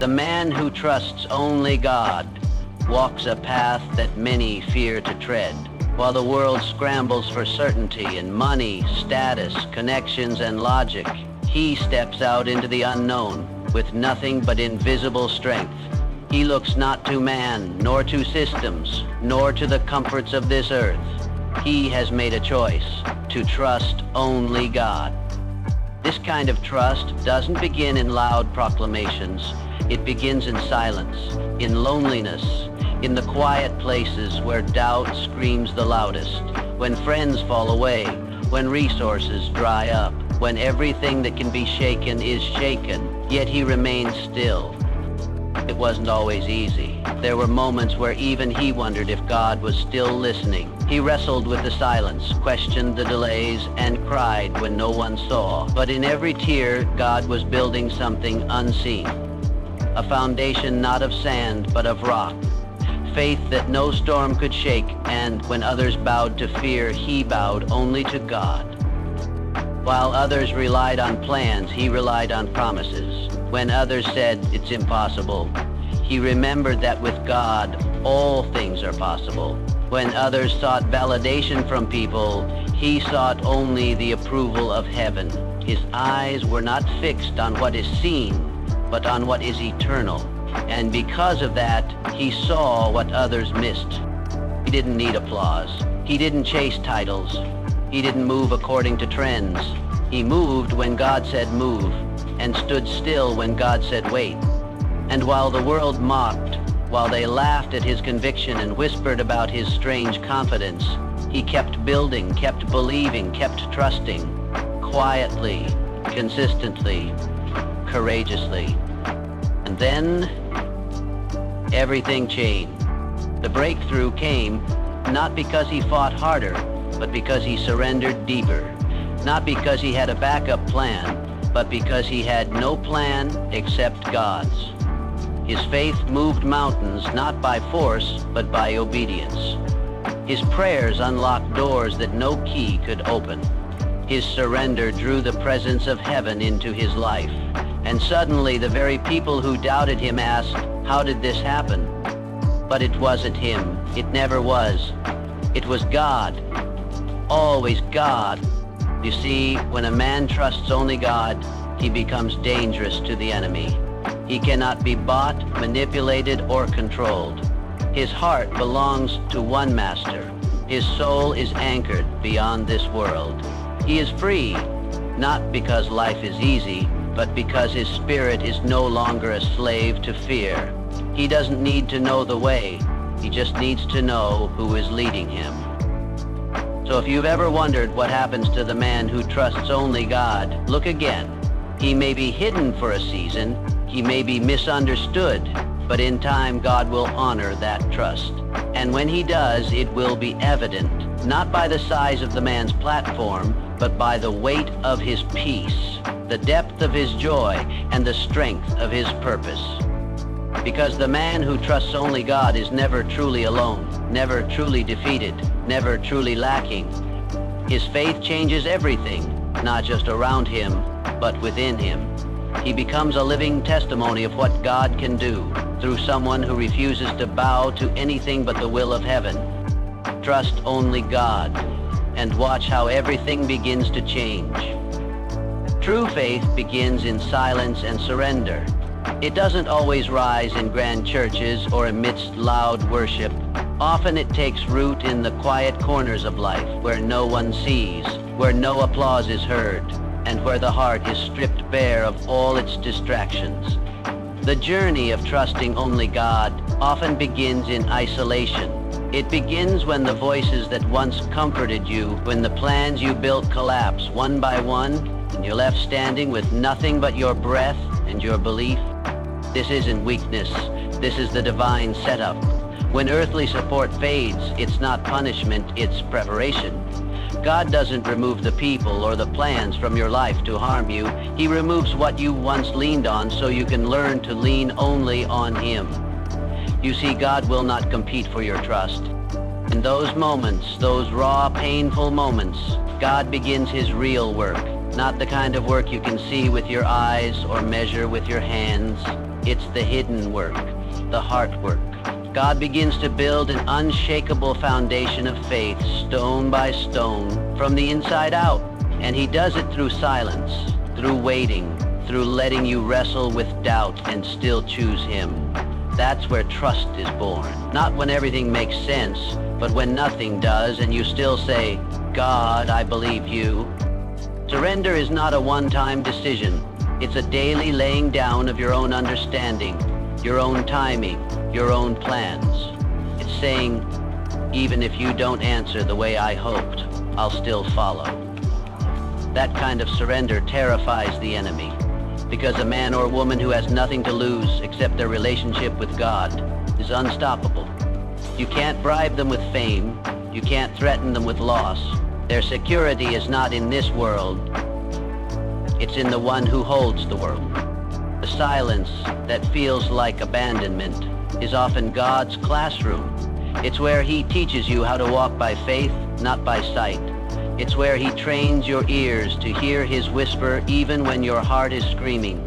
The man who trusts only God walks a path that many fear to tread. While the world scrambles for certainty in money, status, connections, and logic, he steps out into the unknown with nothing but invisible strength. He looks not to man, nor to systems, nor to the comforts of this earth. He has made a choice to trust only God. This kind of trust doesn't begin in loud proclamations. It begins in silence, in loneliness, in the quiet places where doubt screams the loudest, when friends fall away, when resources dry up, when everything that can be shaken is shaken, yet he remains still. It wasn't always easy. There were moments where even he wondered if God was still listening. He wrestled with the silence, questioned the delays, and cried when no one saw. But in every tear, God was building something unseen. A foundation not of sand, but of rock. Faith that no storm could shake, and when others bowed to fear, he bowed only to God. While others relied on plans, he relied on promises. When others said it's impossible, he remembered that with God, all things are possible. When others sought validation from people, he sought only the approval of heaven. His eyes were not fixed on what is seen, but on what is eternal. And because of that, he saw what others missed. He didn't need applause. He didn't chase titles. He didn't move according to trends. He moved when God said move, and stood still when God said wait. And while the world mocked, while they laughed at his conviction and whispered about his strange confidence, he kept building, kept believing, kept trusting, quietly, consistently, courageously. And then, everything changed. The breakthrough came not because he fought harder, but because he surrendered deeper. Not because he had a backup plan, but because he had no plan except God's. His faith moved mountains not by force, but by obedience. His prayers unlocked doors that no key could open. His surrender drew the presence of heaven into his life. And suddenly the very people who doubted him asked, how did this happen? But it wasn't him. It never was. It was God. Always God. You see, when a man trusts only God, he becomes dangerous to the enemy. He cannot be bought, manipulated, or controlled. His heart belongs to one master. His soul is anchored beyond this world. He is free, not because life is easy, but because his spirit is no longer a slave to fear. He doesn't need to know the way. He just needs to know who is leading him. So if you've ever wondered what happens to the man who trusts only God, look again. He may be hidden for a season. He may be misunderstood, but in time God will honor that trust. And when he does, it will be evident, not by the size of the man's platform, but by the weight of his peace, the depth of his joy, and the strength of his purpose. Because the man who trusts only God is never truly alone, never truly defeated, never truly lacking. His faith changes everything, not just around him, but within him. He becomes a living testimony of what God can do through someone who refuses to bow to anything but the will of heaven. Trust only God, and watch how everything begins to change. True faith begins in silence and surrender. It doesn't always rise in grand churches or amidst loud worship. Often it takes root in the quiet corners of life where no one sees, where no applause is heard, and where the heart is stripped bare of all its distractions. The journey of trusting only God often begins in isolation. It begins when the voices that once comforted you, when the plans you built collapse one by one, and you're left standing with nothing but your breath and your belief. This isn't weakness. This is the divine setup. When earthly support fades, it's not punishment, it's preparation. God doesn't remove the people or the plans from your life to harm you. He removes what you once leaned on so you can learn to lean only on Him. You see, God will not compete for your trust. In those moments, those raw, painful moments, God begins His real work, not the kind of work you can see with your eyes or measure with your hands. It's the hidden work, the heart work. God begins to build an unshakable foundation of faith, stone by stone, from the inside out. And he does it through silence, through waiting, through letting you wrestle with doubt and still choose him. That's where trust is born. Not when everything makes sense, but when nothing does and you still say, God, I believe you. Surrender is not a one-time decision. It's a daily laying down of your own understanding, your own timing, your own plans. It's saying, even if you don't answer the way I hoped, I'll still follow. That kind of surrender terrifies the enemy, because a man or woman who has nothing to lose except their relationship with God is unstoppable. You can't bribe them with fame. You can't threaten them with loss. Their security is not in this world. It's in the one who holds the world. The silence that feels like abandonment is often God's classroom. It's where he teaches you how to walk by faith, not by sight. It's where he trains your ears to hear his whisper even when your heart is screaming.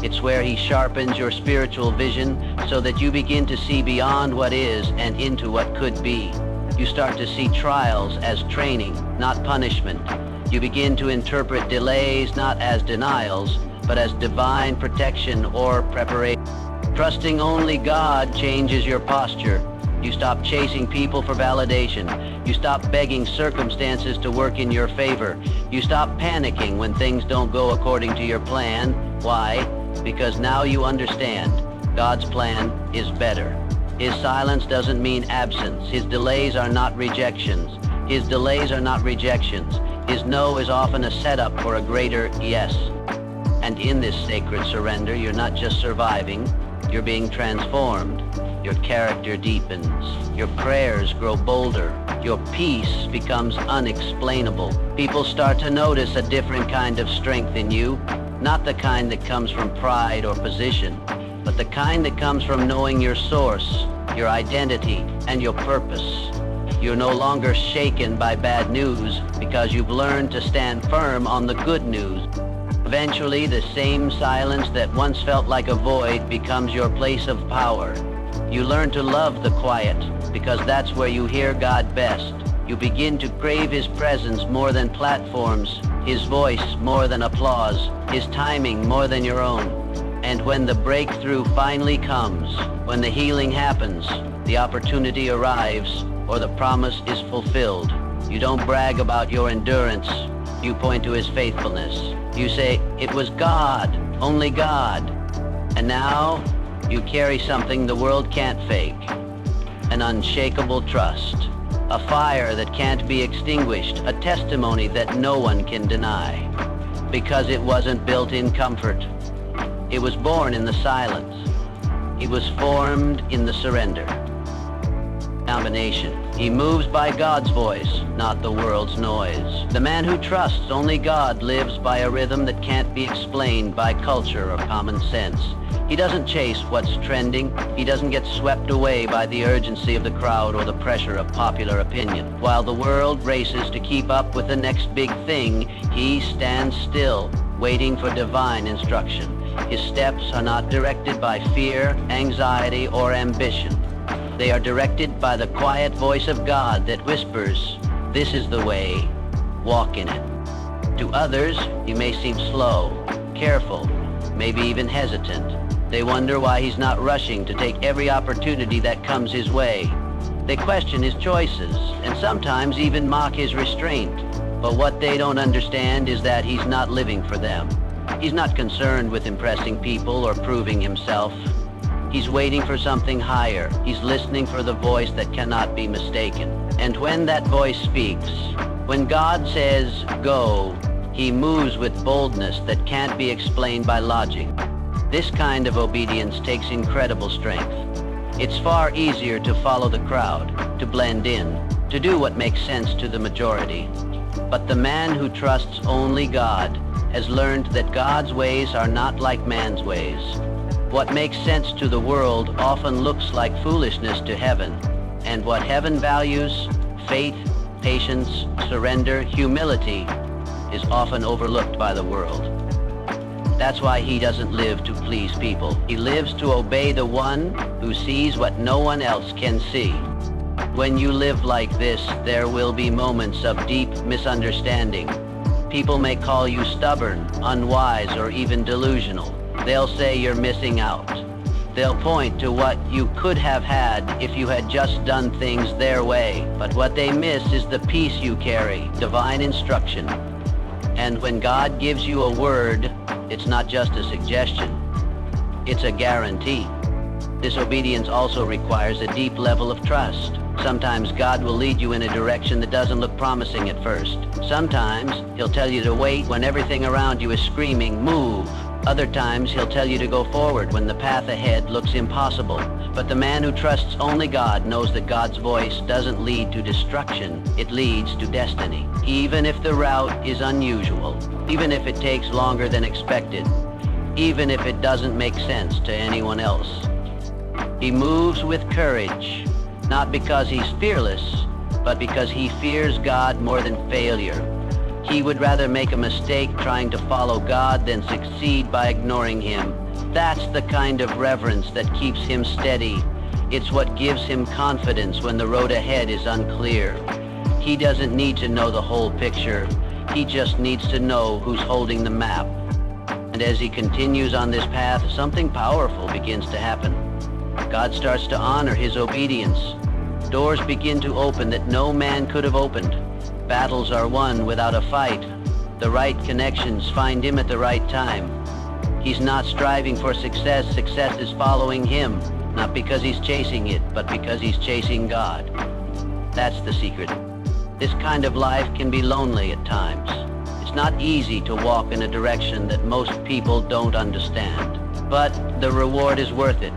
It's where he sharpens your spiritual vision so that you begin to see beyond what is and into what could be. You start to see trials as training, not punishment. You begin to interpret delays not as denials, but as divine protection or preparation. Trusting only God changes your posture. You stop chasing people for validation. You stop begging circumstances to work in your favor. You stop panicking when things don't go according to your plan. Why? Because now you understand. God's plan is better. His silence doesn't mean absence. His delays are not rejections. His delays are not rejections. His no is often a setup for a greater yes. And in this sacred surrender, you're not just surviving, you're being transformed. Your character deepens. Your prayers grow bolder. Your peace becomes unexplainable. People start to notice a different kind of strength in you, not the kind that comes from pride or position, but the kind that comes from knowing your source, your identity, and your purpose. You're no longer shaken by bad news because you've learned to stand firm on the good news. Eventually, the same silence that once felt like a void becomes your place of power. You learn to love the quiet because that's where you hear God best. You begin to crave his presence more than platforms, his voice more than applause, his timing more than your own. And when the breakthrough finally comes, when the healing happens, the opportunity arrives, or the promise is fulfilled, you don't brag about your endurance. You point to his faithfulness. You say, it was God, only God. And now, you carry something the world can't fake. An unshakable trust. A fire that can't be extinguished. A testimony that no one can deny. Because it wasn't built in comfort. It was born in the silence. It was formed in the surrender. Combination. He moves by God's voice, not the world's noise. The man who trusts only God lives by a rhythm that can't be explained by culture or common sense. He doesn't chase what's trending. He doesn't get swept away by the urgency of the crowd or the pressure of popular opinion. While the world races to keep up with the next big thing, he stands still, waiting for divine instruction. His steps are not directed by fear, anxiety, or ambition. They are directed by the quiet voice of God that whispers, this is the way, walk in it. To others, he may seem slow, careful, maybe even hesitant. They wonder why he's not rushing to take every opportunity that comes his way. They question his choices and sometimes even mock his restraint. But what they don't understand is that he's not living for them. He's not concerned with impressing people or proving himself. He's waiting for something higher. He's listening for the voice that cannot be mistaken. And when that voice speaks, when God says, go, he moves with boldness that can't be explained by logic. This kind of obedience takes incredible strength. It's far easier to follow the crowd, to blend in, to do what makes sense to the majority. But the man who trusts only God has learned that God's ways are not like man's ways. What makes sense to the world often looks like foolishness to heaven. And what heaven values, faith, patience, surrender, humility, is often overlooked by the world. That's why he doesn't live to please people. He lives to obey the one who sees what no one else can see. When you live like this, there will be moments of deep misunderstanding. People may call you stubborn, unwise, or even delusional. They'll say you're missing out. They'll point to what you could have had if you had just done things their way. But what they miss is the peace you carry, divine instruction. And when God gives you a word, it's not just a suggestion. It's a guarantee. This obedience also requires a deep level of trust. Sometimes God will lead you in a direction that doesn't look promising at first. Sometimes He'll tell you to wait when everything around you is screaming, move. Other times He'll tell you to go forward when the path ahead looks impossible. But the man who trusts only God knows that God's voice doesn't lead to destruction, it leads to destiny. Even if the route is unusual, even if it takes longer than expected, even if it doesn't make sense to anyone else. He moves with courage, not because he's fearless, but because he fears God more than failure. He would rather make a mistake trying to follow God than succeed by ignoring Him. That's the kind of reverence that keeps him steady. It's what gives him confidence when the road ahead is unclear. He doesn't need to know the whole picture. He just needs to know who's holding the map. And as he continues on this path, something powerful begins to happen. God starts to honor his obedience. Doors begin to open that no man could have opened. Battles are won without a fight. The right connections find him at the right time. He's not striving for success. Success is following him, not because he's chasing it, but because he's chasing God. That's the secret. This kind of life can be lonely at times. It's not easy to walk in a direction that most people don't understand. But the reward is worth it.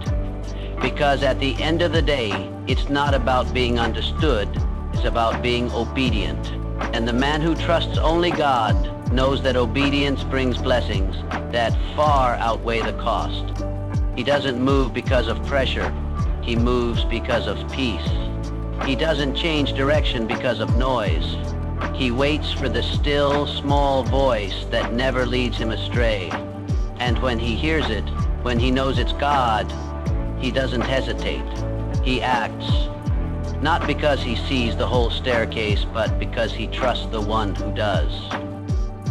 Because at the end of the day, it's not about being understood, it's about being obedient. And the man who trusts only God knows that obedience brings blessings that far outweigh the cost. He doesn't move because of pressure, he moves because of peace. He doesn't change direction because of noise. He waits for the still, small voice that never leads him astray. And when he hears it, when he knows it's God, he doesn't hesitate. He acts, not because he sees the whole staircase, but because he trusts the one who does.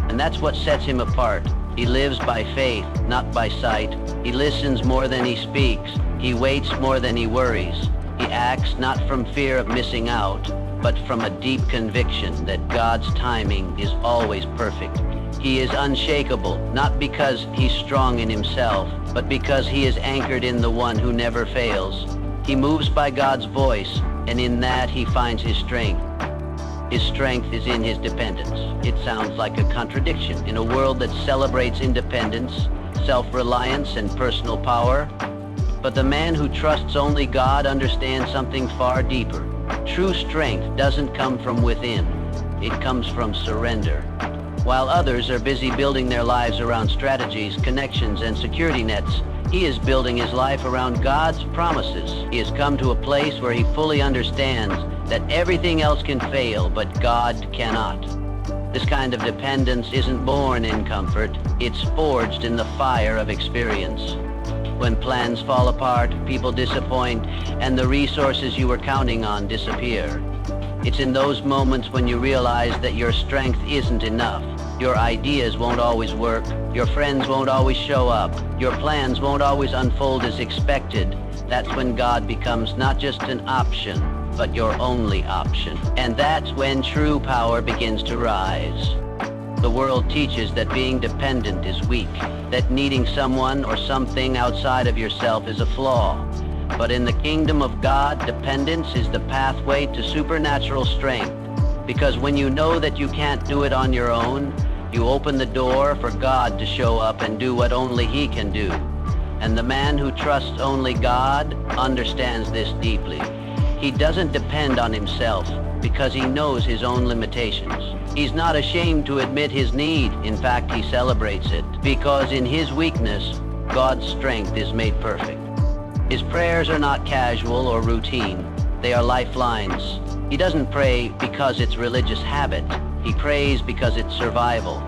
And that's what sets him apart. He lives by faith, not by sight. He listens more than he speaks. He waits more than he worries. He acts not from fear of missing out, but from a deep conviction that God's timing is always perfect. He is unshakable, not because he's strong in himself, but because he is anchored in the one who never fails. He moves by God's voice, and in that he finds his strength. His strength is in his dependence. It sounds like a contradiction in a world that celebrates independence, self-reliance, and personal power. But the man who trusts only God understands something far deeper. True strength doesn't come from within. It comes from surrender. While others are busy building their lives around strategies, connections, and security nets, he is building his life around God's promises. He has come to a place where he fully understands that everything else can fail, but God cannot. This kind of dependence isn't born in comfort. It's forged in the fire of experience. When plans fall apart, people disappoint, and the resources you were counting on disappear. It's in those moments when you realize that your strength isn't enough. Your ideas won't always work. Your friends won't always show up. Your plans won't always unfold as expected. That's when God becomes not just an option, but your only option. And that's when true power begins to rise. The world teaches that being dependent is weak, that needing someone or something outside of yourself is a flaw. But in the kingdom of God, dependence is the pathway to supernatural strength. Because when you know that you can't do it on your own, you open the door for God to show up and do what only He can do. And the man who trusts only God understands this deeply. He doesn't depend on himself because he knows his own limitations. He's not ashamed to admit his need. In fact, he celebrates it. Because in his weakness, God's strength is made perfect. His prayers are not casual or routine. They are lifelines. He doesn't pray because it's religious habit. He prays because it's survival.